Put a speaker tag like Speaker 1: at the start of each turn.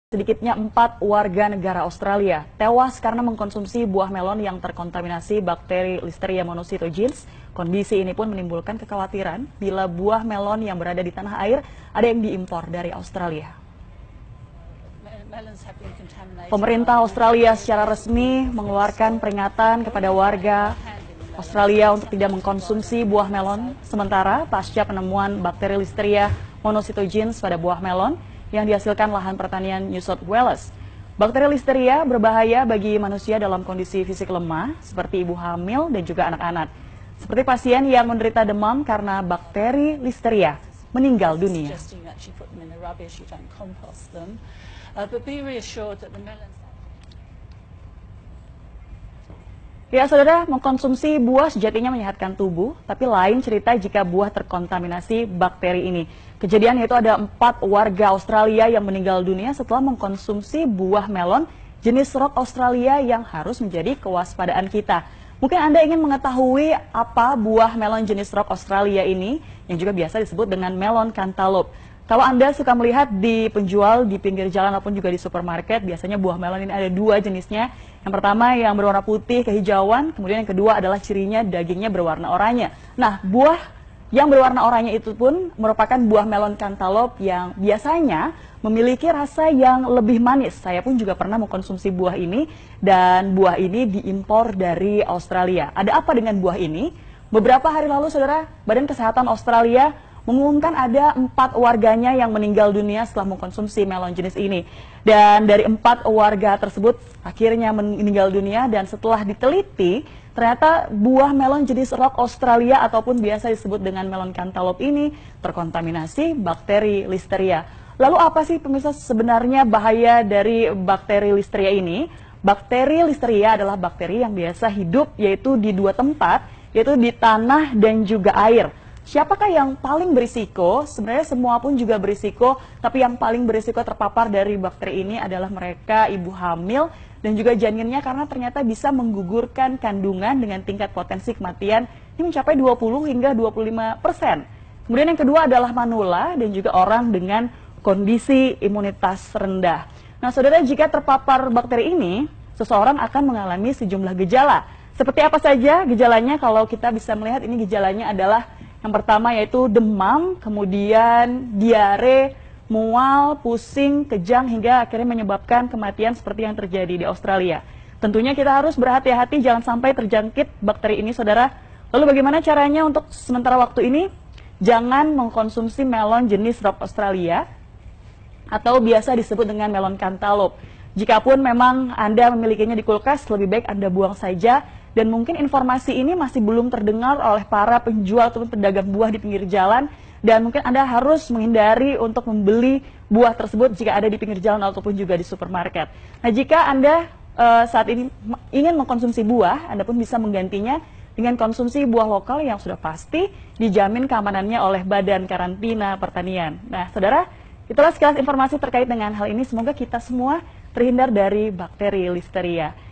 Speaker 1: Sedikitnya 4 warga negara Australia tewas karena mengkonsumsi buah melon yang terkontaminasi bakteri Listeria monocytogenes. Kondisi ini pun menimbulkan kekhawatiran bila buah melon yang berada di tanah air ada yang diimpor dari Australia. Pemerintah Australia secara resmi mengeluarkan peringatan kepada warga Australia untuk tidak mengkonsumsi buah melon sementara pasca penemuan bakteri Listeria monocytogenes pada buah melon yang dihasilkan lahan pertanian New South Wales. Bakteri Listeria berbahaya bagi manusia dalam kondisi fisik lemah, seperti ibu hamil dan juga anak-anak. Seperti pasien yang menderita demam karena bakteri Listeria meninggal dunia. Ya, saudara, mengkonsumsi buah sejatinya menyehatkan tubuh, tapi lain cerita jika buah terkontaminasi bakteri ini. Kejadian yaitu ada 4 warga Australia yang meninggal dunia setelah mengkonsumsi buah melon jenis rock Australia yang harus menjadi kewaspadaan kita. Mungkin Anda ingin mengetahui apa buah melon jenis rock Australia ini, yang juga biasa disebut dengan melon cantaloupe. Kalau Anda suka melihat di penjual di pinggir jalan ataupun juga di supermarket, biasanya buah melon ini ada 2 jenisnya. Yang pertama yang berwarna putih kehijauan, kemudian yang kedua adalah cirinya dagingnya berwarna oranye. Nah, buah yang berwarna oranye itu pun merupakan buah melon cantaloupe yang biasanya memiliki rasa yang lebih manis. Saya pun juga pernah mengkonsumsi buah ini dan buah ini diimpor dari Australia. Ada apa dengan buah ini? Beberapa hari lalu, saudara, Badan Kesehatan Australia mengumumkan ada 4 warganya yang meninggal dunia setelah mengkonsumsi melon jenis ini. Dan dari 4 warga tersebut akhirnya meninggal dunia dan setelah diteliti, ternyata buah melon jenis rock Australia ataupun biasa disebut dengan melon cantaloupe ini terkontaminasi bakteri Listeria. Lalu apa sih pemirsa sebenarnya bahaya dari bakteri Listeria ini? Bakteri Listeria adalah bakteri yang biasa hidup yaitu di 2 tempat, yaitu di tanah dan juga air. Siapakah yang paling berisiko? Sebenarnya semua pun juga berisiko, tapi yang paling berisiko terpapar dari bakteri ini adalah mereka ibu hamil dan juga janinnya karena ternyata bisa menggugurkan kandungan dengan tingkat potensi kematian ini mencapai 20 hingga 25%. Kemudian yang kedua adalah manula dan juga orang dengan kondisi imunitas rendah. Nah, saudara, jika terpapar bakteri ini, seseorang akan mengalami sejumlah gejala. Seperti apa saja gejalanya? Kalau kita bisa melihat ini gejalanya adalah yang pertama yaitu demam, kemudian diare, mual, pusing, kejang, hingga akhirnya menyebabkan kematian seperti yang terjadi di Australia. Tentunya kita harus berhati-hati jangan sampai terjangkit bakteri ini, saudara. Lalu bagaimana caranya untuk sementara waktu ini? Jangan mengkonsumsi melon jenis rock Australia atau biasa disebut dengan melon cantaloupe. Jikapun memang Anda memilikinya di kulkas, lebih baik Anda buang saja. Dan mungkin informasi ini masih belum terdengar oleh para penjual atau pedagang buah di pinggir jalan. Dan mungkin Anda harus menghindari untuk membeli buah tersebut jika ada di pinggir jalan ataupun juga di supermarket. Nah, jika Anda saat ini ingin mengkonsumsi buah, Anda pun bisa menggantinya dengan konsumsi buah lokal yang sudah pasti dijamin keamanannya oleh Badan Karantina Pertanian. Nah, saudara, itulah sekilas informasi terkait dengan hal ini. Semoga kita semua terhindar dari bakteri Listeria.